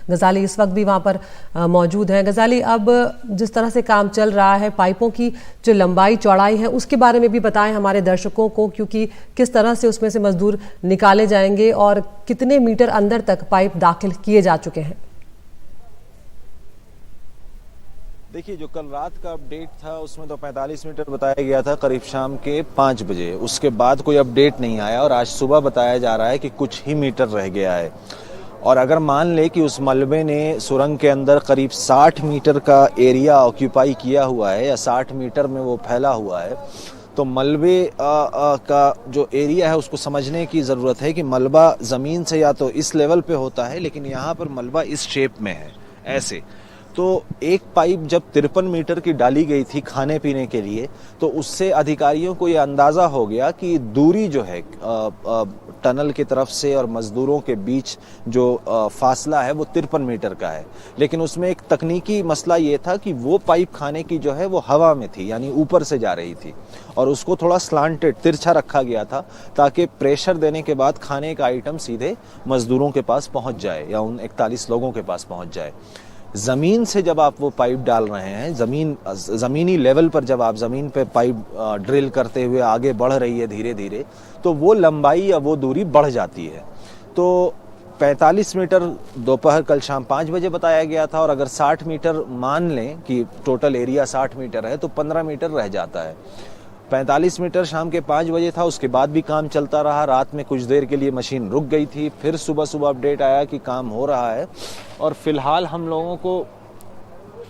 गजाली इस वक्त भी वहाँ पर मौजूद हैं। गजाली, अब जिस तरह से काम चल रहा है, पाइपों की जो लंबाई चौड़ाई है उसके बारे में भी बताएं हमारे दर्शकों को, क्योंकि किस तरह से उसमें से मजदूर निकाले जाएंगे और कितने मीटर अंदर तक पाइप दाखिल किए जा चुके हैं। देखिए, जो कल रात का अपडेट था उसमें तो 45 मीटर बताया गया था करीब शाम के 5 बजे। उसके बाद कोई अपडेट नहीं आया और आज सुबह बताया जा रहा है कि कुछ ही मीटर रह गया है। और अगर मान ले कि उस मलबे ने सुरंग के अंदर करीब 60 मीटर का एरिया ऑक्यूपाई किया हुआ है या 60 मीटर में वो फैला हुआ है, तो मलबे का जो एरिया है उसको समझने की ज़रूरत है कि मलबा ज़मीन से या तो इस लेवल पे होता है, लेकिन यहाँ पर मलबा इस शेप में है ऐसे। तो एक पाइप जब 53 मीटर की डाली गई थी खाने पीने के लिए, तो उससे अधिकारियों को यह अंदाज़ा हो गया कि दूरी जो है टनल की तरफ से और मजदूरों के बीच जो फासला है वो 53 मीटर का है। लेकिन उसमें एक तकनीकी मसला ये था कि वो पाइप खाने की जो है वो हवा में थी, यानी ऊपर से जा रही थी, और उसको थोड़ा स्लांटेड तिरछा रखा गया था ताकि प्रेशर देने के बाद खाने का आइटम सीधे मजदूरों के पास पहुंच जाए या उन 41 लोगों के पास पहुंच जाए। ज़मीन से जब आप वो पाइप डाल रहे हैं, ज़मीनी लेवल पर जब आप ज़मीन पे पाइप ड्रिल करते हुए आगे बढ़ रही है धीरे धीरे, तो वो लंबाई या वो दूरी बढ़ जाती है। तो 45 मीटर दोपहर कल शाम 5 बजे बताया गया था, और अगर 60 मीटर मान लें कि टोटल एरिया 60 मीटर है तो 15 मीटर रह जाता है। 45 मीटर शाम के 5 बजे था, उसके बाद भी काम चलता रहा। रात में कुछ देर के लिए मशीन रुक गई थी, फिर सुबह सुबह अपडेट आया कि काम हो रहा है। और फिलहाल हम लोगों को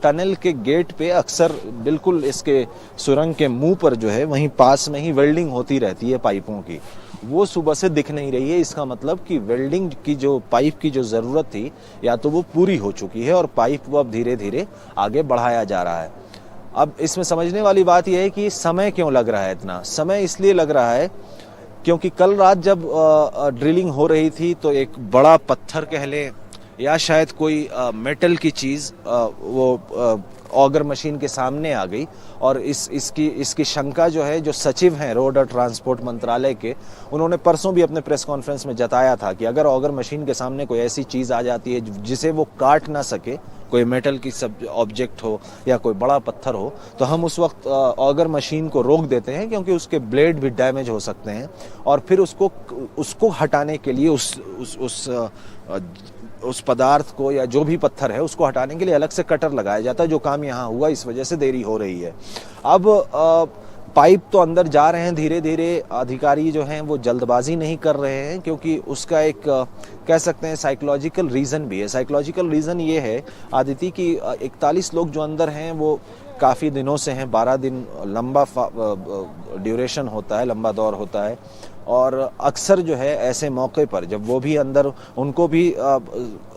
टनल के गेट पे अक्सर बिल्कुल इसके सुरंग के मुंह पर जो है वहीं पास में ही वेल्डिंग होती रहती है पाइपों की, वो सुबह से दिख नहीं रही है। इसका मतलब कि वेल्डिंग की जो पाइप की जो ज़रूरत थी या तो वो पूरी हो चुकी है और पाइप वो अब धीरे धीरे आगे बढ़ाया जा रहा है। अब इसमें समझने वाली बात यह है कि समय क्यों लग रहा है इतना। समय इसलिए लग रहा है क्योंकि कल रात जब ड्रिलिंग हो रही थी तो एक बड़ा पत्थर कह लें या शायद कोई मेटल की चीज़ वो ऑगर मशीन के सामने आ गई, और इसकी शंका जो है, जो सचिव हैं रोड और ट्रांसपोर्ट मंत्रालय के, उन्होंने परसों भी अपने प्रेस कॉन्फ्रेंस में जताया था कि अगर ऑगर मशीन के सामने कोई ऐसी चीज़ आ जाती है जिसे वो काट ना सके, कोई मेटल की सब ऑब्जेक्ट हो या कोई बड़ा पत्थर हो, तो हम उस वक्त ऑगर मशीन को रोक देते हैं, क्योंकि उसके ब्लेड भी डैमेज हो सकते हैं। और फिर उसको हटाने के लिए उस पदार्थ को या जो भी पत्थर है उसको हटाने के लिए अलग से कटर लगाया जाता है, जो काम यहाँ हुआ, इस वजह से देरी हो रही है। अब पाइप तो अंदर जा रहे हैं धीरे धीरे। अधिकारी जो हैं वो जल्दबाजी नहीं कर रहे हैं, क्योंकि उसका एक कह सकते हैं साइकोलॉजिकल रीज़न भी है। साइकोलॉजिकल रीज़न ये है आदिति कि 41 लोग जो अंदर हैं वो काफ़ी दिनों से हैं। 12 दिन लंबा ड्यूरेशन होता है, लंबा दौर होता है, और अक्सर जो है ऐसे मौके पर जब वो भी अंदर, उनको भी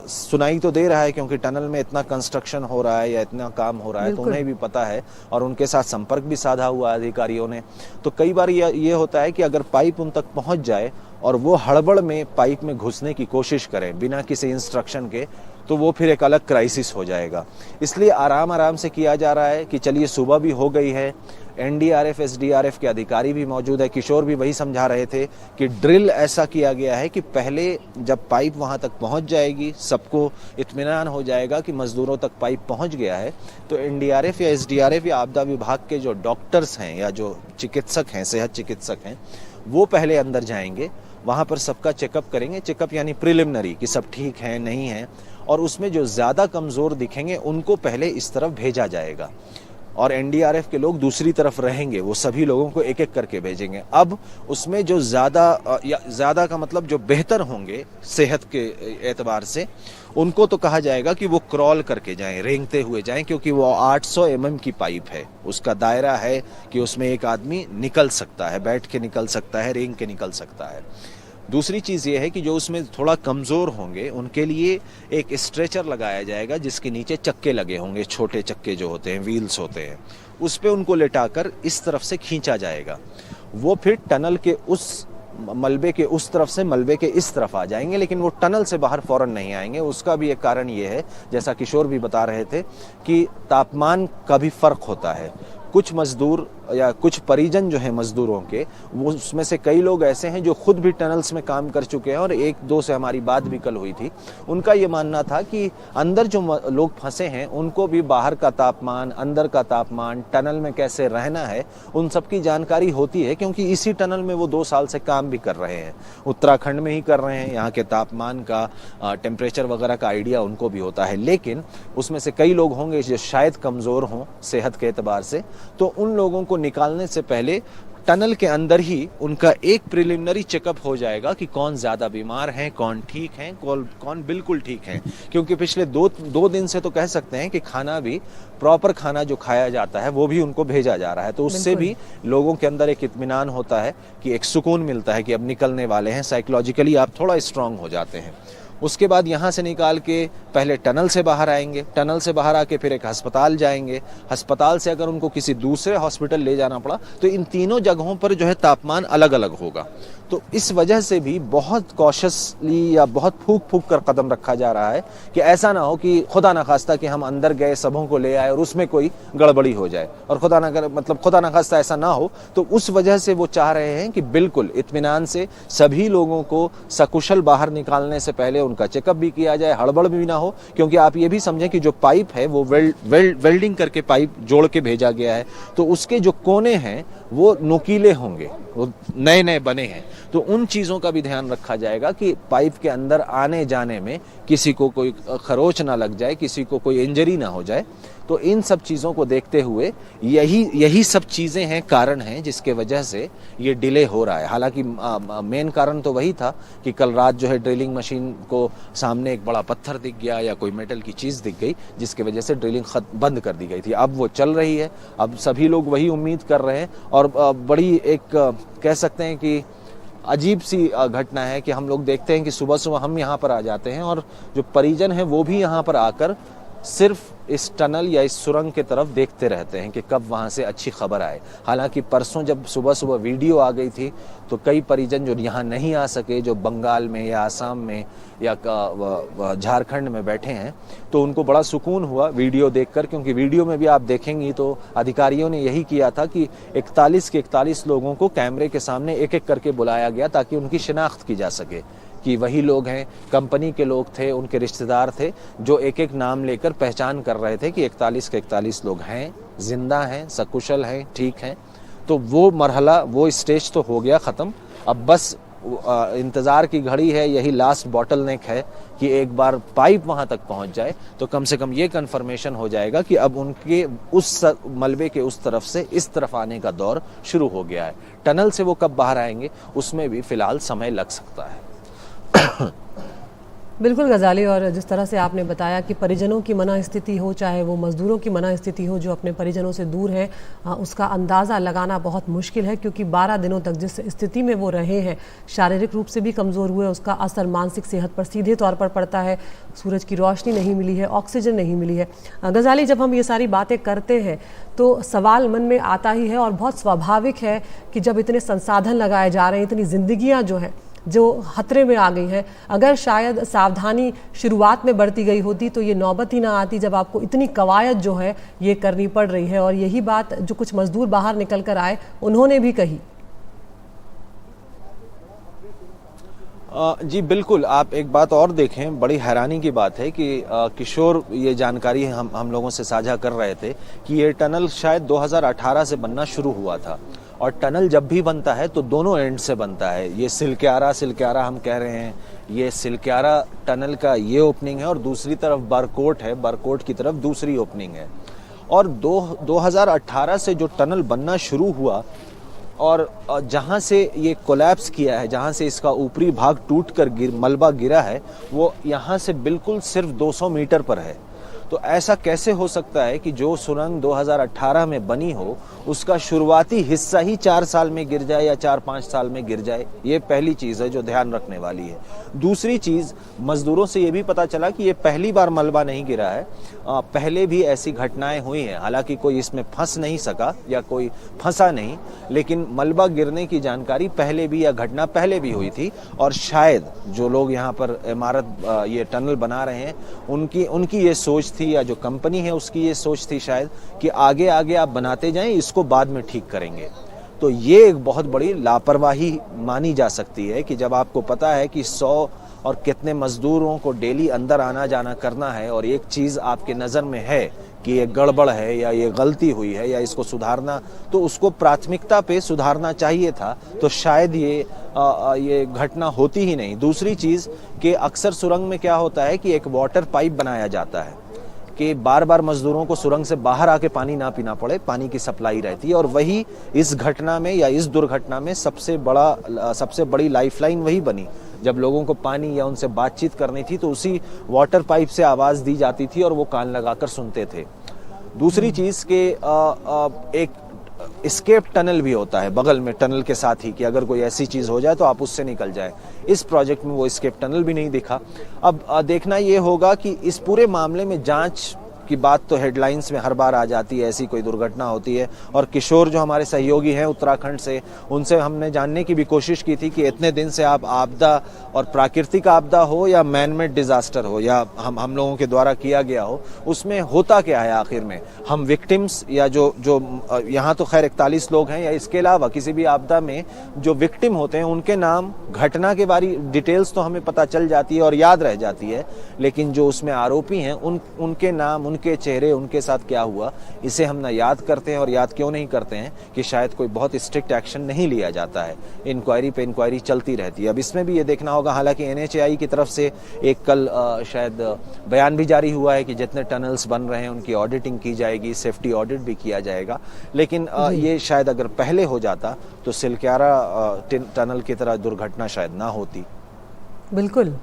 सुनाई तो दे रहा है क्योंकि टनल में इतना कंस्ट्रक्शन हो रहा है या इतना काम हो रहा है, तो उन्हें भी पता है और उनके साथ संपर्क भी साधा हुआ है अधिकारियों ने। तो कई बार ये होता है कि अगर पाइप उन तक पहुंच जाए और वो हड़बड़ में पाइप में घुसने की कोशिश करें बिना किसी इंस्ट्रक्शन के, तो वो फिर एक अलग क्राइसिस हो जाएगा। इसलिए आराम आराम से किया जा रहा है कि चलिए सुबह भी हो गई है, एनडीआरएफ एसडीआरएफ के अधिकारी भी मौजूद है। किशोर भी वही समझा रहे थे कि ड्रिल ऐसा किया गया है कि पहले जब पाइप वहां तक पहुंच जाएगी, सबको इत्मीनान हो जाएगा कि मजदूरों तक पाइप पहुंच गया है, तो एनडीआरएफ या एसडीआरएफ या आपदा विभाग के जो डॉक्टर्स हैं या जो चिकित्सक हैं, सेहत चिकित्सक हैं, वो पहले अंदर जाएंगे, वहां पर सबका चेकअप करेंगे। चेकअप यानी प्रिलिमिनरी कि सब ठीक है नहीं है, और उसमें जो ज़्यादा कमज़ोर दिखेंगे उनको पहले इस तरफ भेजा जाएगा, और एनडीआरएफ के लोग दूसरी तरफ रहेंगे, वो सभी लोगों को एक एक करके भेजेंगे। अब उसमें जो ज़्यादा का मतलब जो बेहतर होंगे सेहत के एतबार से, उनको तो कहा जाएगा कि वो क्रॉल करके जाएं, रेंगते हुए जाएं, क्योंकि वो 800 mm की पाइप है। उसका दायरा है कि उसमें एक आदमी निकल सकता है, बैठ के निकल सकता है, रेंग के निकल सकता है। दूसरी चीज़ ये है कि जो उसमें थोड़ा कमज़ोर होंगे उनके लिए एक स्ट्रेचर लगाया जाएगा जिसके नीचे चक्के लगे होंगे, छोटे चक्के जो होते हैं, व्हील्स होते हैं, उस पे उनको लेटाकर इस तरफ से खींचा जाएगा। वो फिर टनल के उस मलबे के उस तरफ से मलबे के इस तरफ आ जाएंगे, लेकिन वो टनल से बाहर फौरन नहीं आएंगे। उसका भी एक कारण ये है, जैसा किशोर भी बता रहे थे, कि तापमान का भी फ़र्क होता है। कुछ मजदूर या कुछ परिजन जो हैं मजदूरों के, वो उसमें से कई लोग ऐसे हैं जो खुद भी टनल्स में काम कर चुके हैं और एक दो से हमारी बात भी कल हुई थी। उनका ये मानना था कि अंदर जो लोग फंसे हैं उनको भी बाहर का तापमान, अंदर का तापमान, टनल में कैसे रहना है, उन सब की जानकारी होती है, क्योंकि इसी टनल में वो 2 साल से काम भी कर रहे हैं, उत्तराखंड में ही कर रहे हैं। यहाँ के तापमान का, टेम्परेचर वगैरह का आइडिया उनको भी होता है। लेकिन उसमें से कई लोग होंगे जो शायद कमज़ोर हों सेहत के एतबार से, तो उन लोगों को निकालने से पहले टनल के अंदर ही उनका एक प्रिलिमिनरी चेकअप हो जाएगा कि कौन ज़्यादा बीमार हैं, कौन ठीक हैं, कौन बिल्कुल ठीक हैं। क्योंकि पिछले दो दिन से तो कह सकते हैं कि खाना भी, प्रॉपर खाना जो खाया जाता है वो भी उनको भेजा जा रहा है, तो उससे भी लोगों के अंदर एक इत्मीनान होता है कि एक सुकून मिलता है कि अब निकलने वाले हैं, साइकोलॉजिकली आप थोड़ा स्ट्रांग हो जाते हैं। उसके बाद यहाँ से निकाल के पहले टनल से बाहर आएंगे, टनल से बाहर आके फिर एक अस्पताल जाएंगे, अस्पताल से अगर उनको किसी दूसरे हॉस्पिटल ले जाना पड़ा तो इन तीनों जगहों पर जो है तापमान अलग अलग होगा। तो इस वजह से भी बहुत कॉशियसली या बहुत फूक फूक कर कदम रखा जा रहा है कि ऐसा ना हो कि खुदा ना खास्ता कि हम अंदर गए, सबों को ले आए और उसमें कोई गड़बड़ी हो जाए, और खुदा ना खास्ता ऐसा ना हो। तो उस वजह से वो चाह रहे हैं कि बिल्कुल इत्मीनान से सभी लोगों को सकुशल बाहर निकालने से पहले उनका चेकअप भी किया जाए, हड़बड़ भी ना हो। क्योंकि आप ये भी समझें कि जो पाइप है वो वेल्डिंग करके पाइप जोड़ के भेजा गया है, तो उसके जो कोने हैं वो नुकीले होंगे, वो नए नए बने हैं, तो उन चीज़ों का भी ध्यान रखा जाएगा कि पाइप के अंदर आने जाने में किसी को कोई खरोच ना लग जाए, किसी को कोई इंजरी ना हो जाए। तो इन सब चीज़ों को देखते हुए यही सब चीज़ें हैं, कारण हैं जिसके वजह से ये डिले हो रहा है। हालांकि मेन कारण तो वही था कि कल रात जो है ड्रिलिंग मशीन को सामने एक बड़ा पत्थर दिख गया या कोई मेटल की चीज़ दिख गई, जिसकी वजह से ड्रिलिंग बंद कर दी गई थी। अब वो चल रही है, अब सभी लोग वही उम्मीद कर रहे हैं। और बड़ी एक कह सकते हैं कि अजीब सी घटना है कि हम लोग देखते हैं कि सुबह सुबह हम यहाँ पर आ जाते हैं और जो परिजन हैं वो भी यहाँ पर आकर सिर्फ इस टनल या इस सुरंग की तरफ देखते रहते हैं कि कब वहाँ से अच्छी खबर आए। हालांकि परसों जब सुबह सुबह वीडियो आ गई थी तो कई परिजन जो यहाँ नहीं आ सके, जो बंगाल में या आसाम में या झारखंड में बैठे हैं, तो उनको बड़ा सुकून हुआ वीडियो देखकर। क्योंकि वीडियो में भी आप देखेंगी तो अधिकारियों ने यही किया था कि 41 के 41 लोगों को कैमरे के सामने एक एक करके बुलाया गया ताकि उनकी शिनाख्त की जा सके कि वही लोग हैं, कंपनी के लोग थे, उनके रिश्तेदार थे, जो एक एक नाम लेकर पहचान कर रहे थे कि 41 के 41 लोग हैं, जिंदा हैं, सकुशल हैं, ठीक हैं। तो वो मरहला, वो स्टेज तो हो गया ख़त्म। अब बस इंतज़ार की घड़ी है, यही लास्ट बॉटलनेक है कि एक बार पाइप वहाँ तक पहुँच जाए तो कम से कम ये कन्फर्मेशन हो जाएगा कि अब उनके उस मलबे के उस तरफ से इस तरफ आने का दौर शुरू हो गया है। टनल से वो कब बाहर आएंगे उसमें भी फ़िलहाल समय लग सकता है। बिल्कुल गजाली, और जिस तरह से आपने बताया कि परिजनों की मना स्थिति हो, चाहे वो मजदूरों की मना स्थिति हो जो अपने परिजनों से दूर हैं, उसका अंदाज़ा लगाना बहुत मुश्किल है। क्योंकि 12 दिनों तक जिस स्थिति में वो रहे हैं, शारीरिक रूप से भी कमज़ोर हुए, उसका असर मानसिक सेहत पर सीधे तौर पर पड़ता है। सूरज की रोशनी नहीं मिली है, ऑक्सीजन नहीं मिली है। गजाली, जब हम ये सारी बातें करते हैं तो सवाल मन में आता ही है, और बहुत स्वाभाविक है कि जब इतने संसाधन लगाए जा रहे हैं, इतनी जिंदगियाँ जो हैं जो खतरे में आ गई हैं, अगर शायद सावधानी शुरुआत में बढ़ती गई होती तो ये नौबत ही ना आती जब आपको इतनी कवायद जो है ये करनी पड़ रही है। और यही बात जो कुछ मजदूर बाहर निकल कर आए उन्होंने भी कही। जी बिल्कुल, आप एक बात और देखें, बड़ी हैरानी की बात है कि किशोर ये जानकारी हम लोगों से साझा कर रहे थे कि ये टनल शायद 2018 से बनना शुरू हुआ था, और टनल जब भी बनता है तो दोनों एंड से बनता है। ये सिलक्यारा हम कह रहे हैं, ये सिलक्यारा टनल का ये ओपनिंग है और दूसरी तरफ बरकोट है, बरकोट की तरफ दूसरी ओपनिंग है। और 2018 से जो टनल बनना शुरू हुआ और जहाँ से ये कोलैप्स किया है, जहाँ से इसका ऊपरी भाग टूट कर मलबा गिरा है, वो यहाँ से बिल्कुल सिर्फ 200 मीटर पर है। तो ऐसा कैसे हो सकता है कि जो सुरंग 2018 में बनी हो उसका शुरुआती हिस्सा ही 4 साल में गिर जाए या 4-5 साल में गिर जाए? ये पहली चीज़ है जो ध्यान रखने वाली है। दूसरी चीज़, मजदूरों से ये भी पता चला कि ये पहली बार मलबा नहीं गिरा है, पहले भी ऐसी घटनाएं हुई हैं। हालांकि कोई इसमें फंस नहीं सका या कोई फंसा नहीं, लेकिन मलबा गिरने की जानकारी पहले भी या घटना पहले भी हुई थी। और शायद जो लोग यहाँ पर इमारत ये टनल बना रहे हैं उनकी ये सोच सोच थी या जो कंपनी है उसकी ये सोच थी शायद कि आगे आगे आप बनाते जाएं, इसको बाद में ठीक करेंगे। तो ये एक बहुत बड़ी लापरवाही मानी जा सकती है कि जब आपको पता है कि 100 और कितने मजदूरों को डेली अंदर आना जाना करना है और एक चीज़ आपके नज़र में है कि ये गड़बड़ है या ये गलती हुई है या इसको सुधारना, तो उसको प्राथमिकता पे सुधारना चाहिए था, तो शायद ये घटना होती ही नहीं। दूसरी चीज़ कि अक्सर सुरंग में क्या होता है कि एक वाटर पाइप बनाया जाता है कि बार बार मजदूरों को सुरंग से बाहर आके पानी ना पीना पड़े, पानी की सप्लाई रहती है। और वही इस घटना में या इस दुर्घटना में सबसे बड़ी लाइफलाइन वही बनी। जब लोगों को पानी या उनसे बातचीत करनी थी तो उसी वाटर पाइप से आवाज़ दी जाती थी और वो कान लगाकर सुनते थे। दूसरी चीज़ के एक एस्केप टनल भी होता है बगल में टनल के साथ ही कि अगर कोई ऐसी चीज़ हो जाए तो आप उससे निकल जाए। इस प्रोजेक्ट में वो एस्केप टनल भी नहीं दिखा। अब देखना ये होगा कि इस पूरे मामले में जांच की बात तो हेडलाइंस में हर बार आ जाती है, ऐसी कोई दुर्घटना होती है। और किशोर जो हमारे सहयोगी हैं उत्तराखंड से, उनसे हमने जानने की भी कोशिश की थी कि इतने दिन से आप आपदा और प्राकृतिक आपदा हो या मैन मेड डिजास्टर हो या हम लोगों के द्वारा किया गया हो, उसमें होता क्या है आखिर में। हम विक्टिम्स या जो यहाँ तो खैर 41 लोग हैं, या इसके अलावा किसी भी आपदा में जो विक्टिम होते हैं उनके नाम, घटना के बारे डिटेल्स तो हमें पता चल जाती है और याद रह जाती है, लेकिन जो उसमें आरोपी हैं उनके नाम, उनके चेहरे, उनके साथ क्या हुआ, इसे हम ना याद करते हैं। और याद क्यों नहीं करते हैं कि शायद कोई बहुत स्ट्रिक्ट एक्शन नहीं लिया जाता है, इंक्वायरी पे इंक्वायरी चलती रहती है। अब इसमें भी ये देखना होगा, हालांकि NHAI की तरफ से एक कल शायद बयान भी जारी हुआ है कि जितने टनल्स बन रहे हैं उनकी ऑडिटिंग की जाएगी, सेफ्टी ऑडिट भी किया जाएगा। लेकिन ये शायद अगर पहले हो जाता तो सिलक्यारा टनल की तरह दुर्घटना शायद ना होती। बिल्कुल,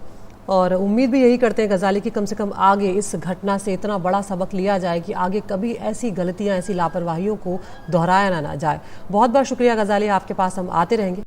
और उम्मीद भी यही करते हैं गजाली कि कम से कम आगे इस घटना से इतना बड़ा सबक लिया जाए कि आगे कभी ऐसी गलतियां, ऐसी लापरवाहियों को दोहराया ना जाए। बहुत बहुत शुक्रिया गजाली, आपके पास हम आते रहेंगे।